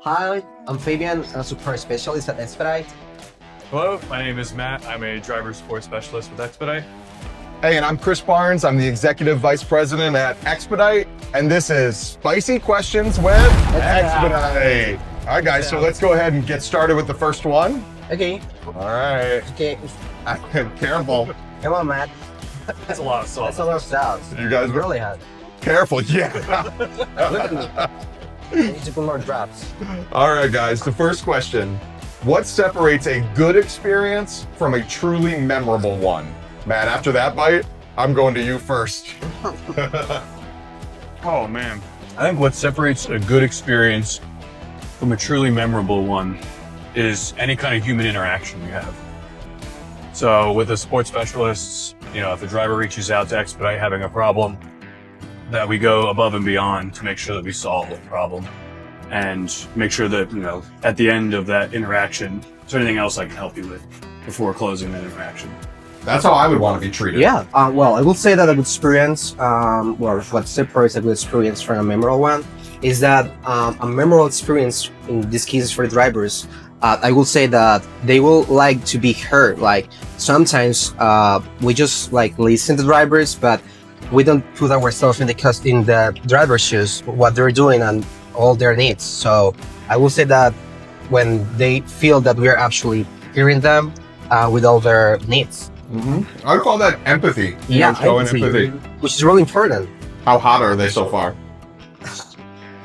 Hi, I'm Fabian, a support specialist at Expedite. Hello, my name is Matt. I'm a driver support specialist with Expedite. Hey, and I'm Chris Barnes. I'm the Executive Vice President at Expedite, and this is Spicy Questions with Expedite. All right, guys, so let's go ahead and get started with the first one. Okay. All right. Okay. Careful. Come on, Matt. That's a lot of sauce. That's a lot of sauce. You guys really hot. Careful, yeah. Look at me. I need to put more drops. All right, guys, the first question. What separates a good experience from a truly memorable one? Matt, after that bite, I'm going to you first. Oh man. I think what separates a good experience from a truly memorable one is any kind of human interaction we have. So with the support specialists, if a driver reaches out to Expedite having a problem, that we go above and beyond to make sure that we solve the problem and make sure that, at the end of that interaction, is there anything else I can help you with before closing that interaction? That's how I would want to be treated. Yeah. Well, I will say that a good experience, what separates a good experience from a memorable one is that a memorable experience, in this case for the drivers, I will say that they will like to be heard. Like sometimes we just listen to drivers, but we don't put ourselves in the driver's shoes, what they're doing and all their needs. So I will say that when they feel that we are actually hearing them with all their needs. Mm-hmm. I would call that empathy. Showing empathy. Which is really important. How hot are they so far?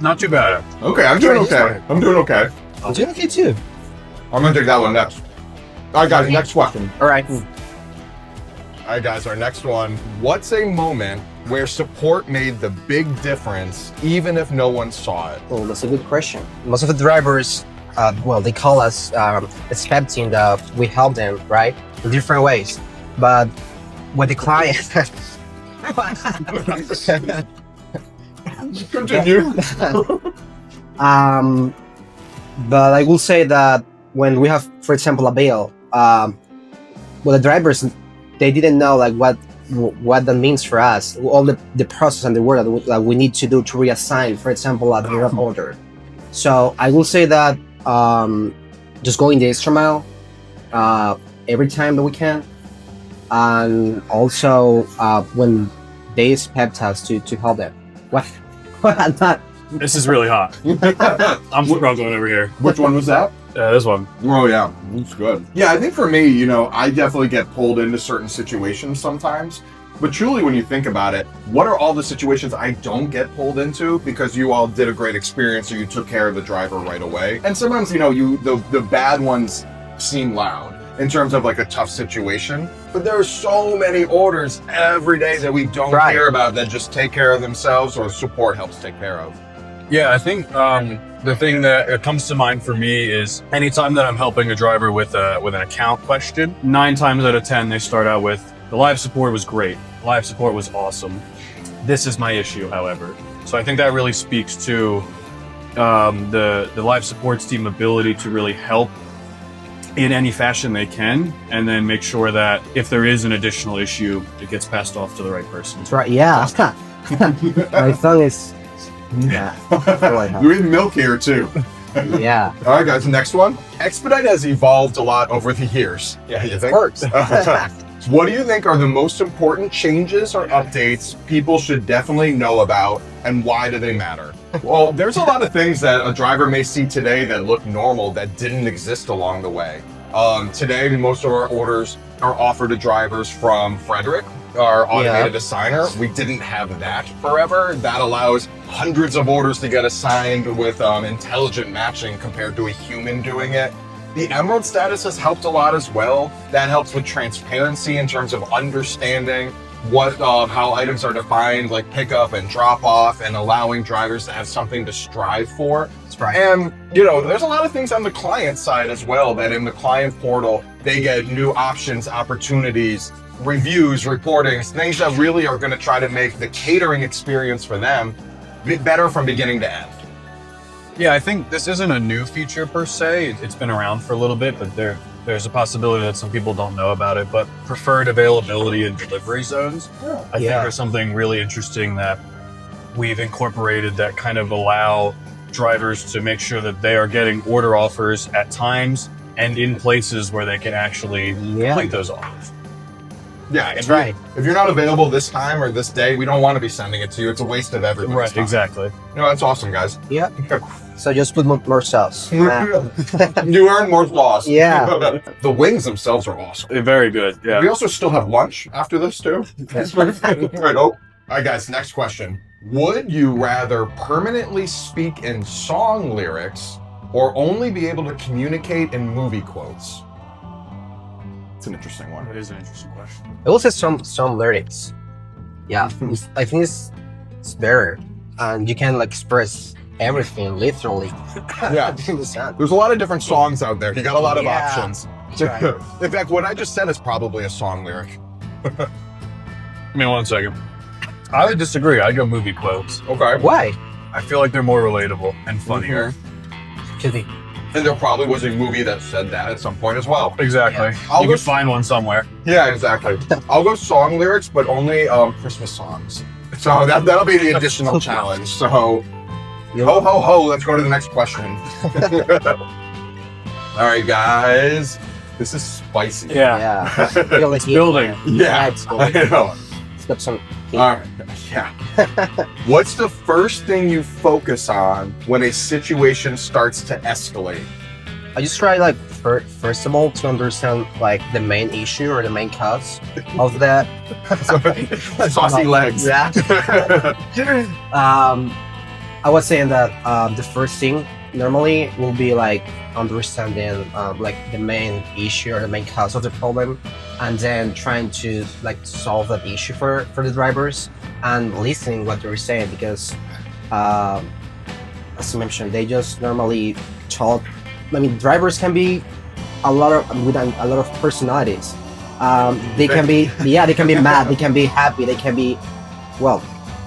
Not too bad. Okay, I'm doing okay. I'm doing okay. I'm doing okay too. I'm gonna take that one next. All right, guys, next question. All right. All right, guys, our next one. What's a moment where support made the big difference, even if no one saw it? Well, that's a good question. Most of the drivers, they call us expecting that we help them, right? In different ways. But with the client... Continue. But I will say that when we have, for example, a bail, the drivers, they didn't know what that means for us, all the process and the work that we need to do to reassign, for example, a bail order. So I will say that just going the extra mile every time that we can, and also when they expect us to help them. What? Not. This is really hot. I'm struggling over here. Which one was that? This one. Oh, yeah. That's good. Yeah, I think for me, I definitely get pulled into certain situations sometimes. But truly, when you think about it, what are all the situations I don't get pulled into because you all did a great experience or you took care of the driver right away? And sometimes, the bad ones seem loud in terms of a tough situation. But there are so many orders every day that we don't hear about that just take care of themselves or support helps take care of. Yeah, I think the thing that comes to mind for me is anytime that I'm helping a driver with an account question, 9 times out of 10 they start out with, the live support was great, live support was awesome. This is my issue, however. So I think that really speaks to the live supports team ability to really help in any fashion they can, and then make sure that if there is an additional issue, it gets passed off to the right person. That's right. Yeah. My tongue is. Yeah. We have milk here too. Yeah. All right, guys. Next one. Expedite has evolved a lot over the years. Yeah, you think? Works. What do you think are the most important changes or updates people should definitely know about, and why do they matter? Well, there's a lot of things that a driver may see today that look normal that didn't exist along the way. Today, most of our orders are offered to drivers from Frederick, our automated assigner. We didn't have that forever. That allows hundreds of orders to get assigned with intelligent matching compared to a human doing it. The Emerald status has helped a lot as well. That helps with transparency in terms of understanding how items are defined, like pickup and drop off, and allowing drivers to have something to strive for. That's right. And there's a lot of things on the client side as well, that in the client portal, they get new options, opportunities, reviews, reportings, things that really are going to try to make the catering experience for them better from beginning to end. Yeah, I think this isn't a new feature per se. It's been around for a little bit, but there's a possibility that some people don't know about it. But preferred availability and delivery zones, I think, are something really interesting that we've incorporated that kind of allow drivers to make sure that they are getting order offers at times and in places where they can actually complete those offers. Yeah, That's right. If you're not available this time or this day, we don't want to be sending it to you. It's a waste of everyone's time. Exactly. No, that's awesome, guys. Yeah. So just put more sauce. You earn more sauce. Yeah. The wings themselves are awesome. Very good. Yeah. We also still have lunch after this too. Right. All right, guys. Next question: would you rather permanently speak in song lyrics or only be able to communicate in movie quotes? It's an interesting one. That is an interesting question. I will say some lyrics. Yeah, I think it's better, and you can like express everything literally. Yeah. There's a lot of different songs out there. You got a lot of options. Right. In fact, what I just said is probably a song lyric. Give me 1 second. I would disagree. I'd go movie quotes. Okay. Why? I feel like they're more relatable and funnier. Could be. And there probably was a movie that said that at some point as well. Exactly. I'll You go- could find one somewhere. Yeah, exactly. I'll go song lyrics, but only Christmas songs. So that'll be the additional challenge. So, ho ho ho, let's go to the next question. All right, guys. This is spicy. Yeah. Feel like It's building. Yeah, It's I know. It's got some. All right, yeah. What's the first thing you focus on when a situation starts to escalate? I just try like first of all to understand like the main issue or the main cause of that. Saucy legs. Yeah. I was saying that the first thing normally will be like understanding like the main issue or the main cause of the problem, and then trying to like solve that issue for the drivers and listening what they're saying, because as I mentioned, they just normally talk. I mean, drivers can be a lot of personalities. They can be they can be mad, they can be happy, they can be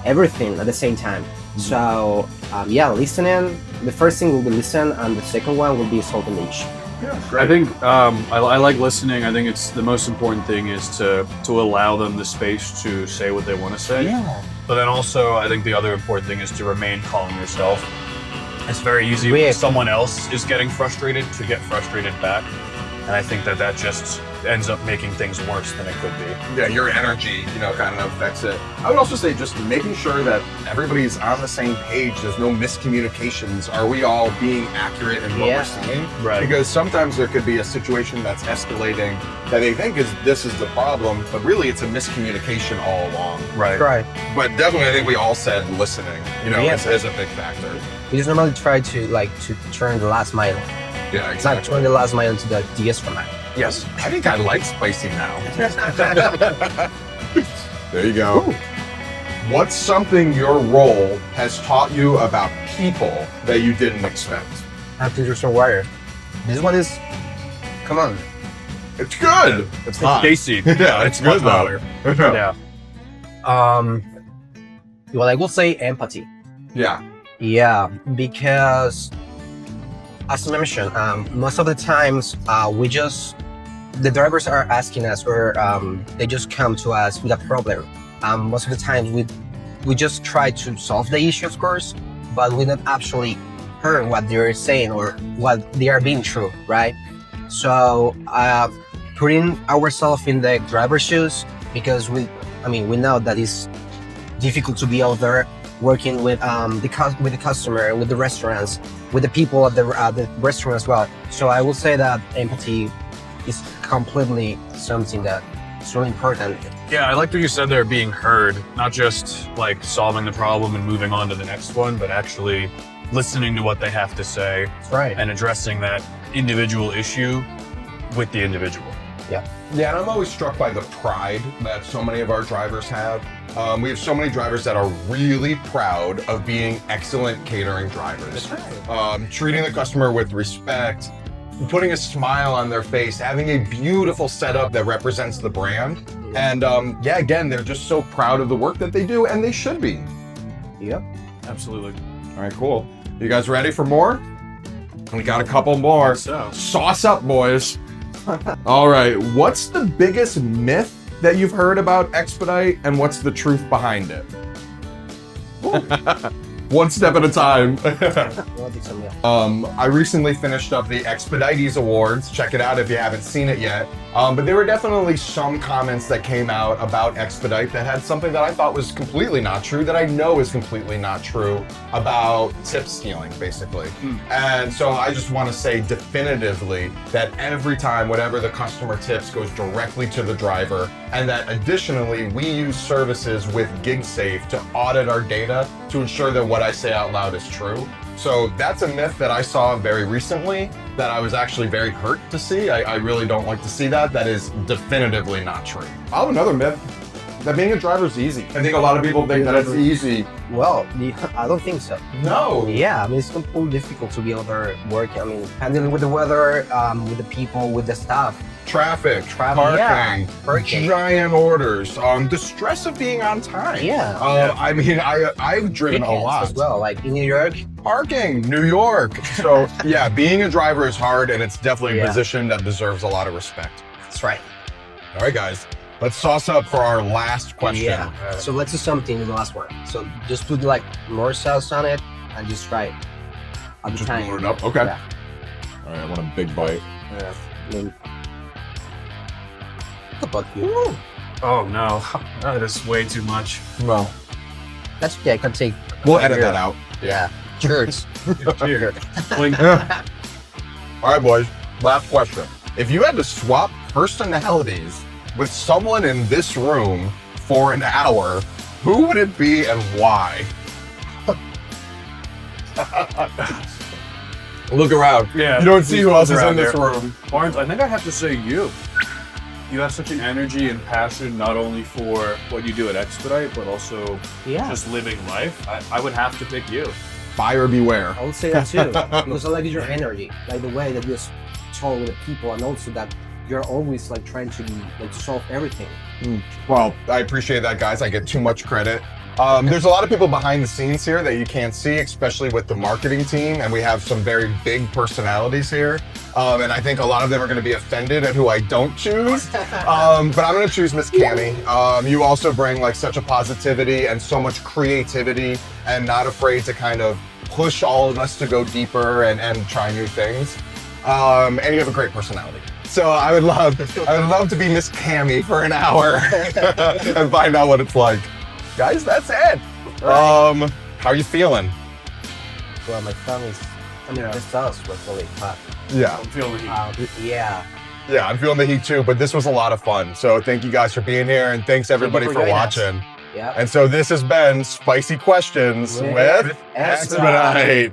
everything at the same time. So listening. The first thing will be listen, and the second one will be solving the issue. Yeah, I great. think I like listening. I think it's the most important thing is to allow them the space to say what they want to say. Yeah. But then also, I think the other important thing is to remain calm yourself. It's very easy Weird. when someone else is getting frustrated to get frustrated back. And I think that just ends up making things worse than it could be. Yeah, your energy, kind of affects it. I would also say just making sure that everybody's on the same page. There's no miscommunications. Are we all being accurate in what we're saying? Right. Because sometimes there could be a situation that's escalating that they think this is the problem, but really it's a miscommunication all along. Right. Right. But definitely, I think we all said listening, Yeah. is a big factor. We just normally try to turn the last mile. Yeah, It's not turn the last mile into the DS format. Yes, I think I like spicy now. There you go. Ooh. What's something your role has taught you about people that you didn't expect? Artificial wire. This one is. Come on. It's good. It's hot. Tasty. Yeah, it's good though. Yeah. Well, I will say empathy. Yeah. Yeah, because as I mentioned, most of the times the drivers are asking us, or they just come to us with a problem. Most of the time, we just try to solve the issue, of course, but we don't actually hear what they're saying or what they are being through, right? So putting ourselves in the driver's shoes, because we know that it's difficult to be out there working with the customer, with the restaurants, with the people at the restaurant as well. So I will say that empathy is completely something that is really important. Yeah, I like what you said there, being heard, not just like solving the problem and moving on to the next one, but actually listening to what they have to say That's right. and addressing that individual issue with the individual. Yeah, and I'm always struck by the pride that so many of our drivers have. We have so many drivers that are really proud of being excellent catering drivers. Treating the customer with respect, putting a smile on their face, having a beautiful setup that represents the brand. And again, they're just so proud of the work that they do, and they should be. Yep. Absolutely. All right, cool. You guys ready for more? We got a couple more. So. Sauce up, boys. All right, what's the biggest myth that you've heard about Expedite, and what's the truth behind it? One step at a time. I'll take some, yeah. I recently finished up the Expedite Awards. Check it out if you haven't seen it yet. But there were definitely some comments that came out about Expedite that had something that I thought was completely not true, that I know is completely not true about tip stealing, basically. And so I just want to say definitively that every time whatever the customer tips goes directly to the driver, and that additionally we use services with GigSafe to audit our data to ensure that what I say out loud is true. So that's a myth that I saw very recently that I was actually very hurt to see. I really don't like to see that. That is definitively not true. I have another myth, that being a driver is easy. I think a lot of people think that it's easy. Well, I don't think so. No. Yeah, I mean, it's completely difficult to be out there working. I mean, handling with the weather, with the people, with the staff. Traffic, Yeah, parking, giant orders, the stress of being on time. Yeah. I mean, I've driven a Weekends lot. as well, like in New York. Parking, New York. So yeah, being a driver is hard, and it's definitely a Yeah. position that deserves a lot of respect. That's right. All right, guys, let's sauce up for our last question. Yeah. So let's do something in the last one. So just put like more sauce on it and just try it. I'll be Just trying. blow it up. Okay. Yeah. All right, I want a big bite. Yeah. I mean, what about you? Oh no, that is way too much. Well, That's okay. I can take. we'll edit that out. Yeah. Cheers. Cheers. Blink. All right, boys. Last question. If you had to swap personalities with someone in this room for an hour, who would it be and why? Look around. Yeah. You don't see who else is around in this there. room. Barnes, I think I have to say you. You have such an energy and passion, not only for what you do at Expedite, but also Yeah. just living life. I would have to pick you. Buyer beware. I would say that too, because I like your energy, like the way that you talk with the people, and also that you're always like trying to like solve everything. Well, I appreciate that, guys. I get too much credit. There's a lot of people behind the scenes here that you can't see, especially with the marketing team, and we have some very big personalities here. And I think a lot of them are going to be offended at who I don't choose. But I'm going to choose Miss Cammie. You also bring like such a positivity and so much creativity, and not afraid to kind of push all of us to go deeper and try new things. And you have a great personality. So I would love to be Miss Cammie for an hour and find out what it's like. Guys, that's it. How are you feeling? Well, my family's. I mean, this sauce was really hot. Yeah. I'm feeling you. Yeah. Yeah, I'm feeling the heat too, but this was a lot of fun. So thank you guys for being here, and thanks everybody for for joining us. watching. Yeah. And so this has been Spicy Questions with Expedite. Expedite.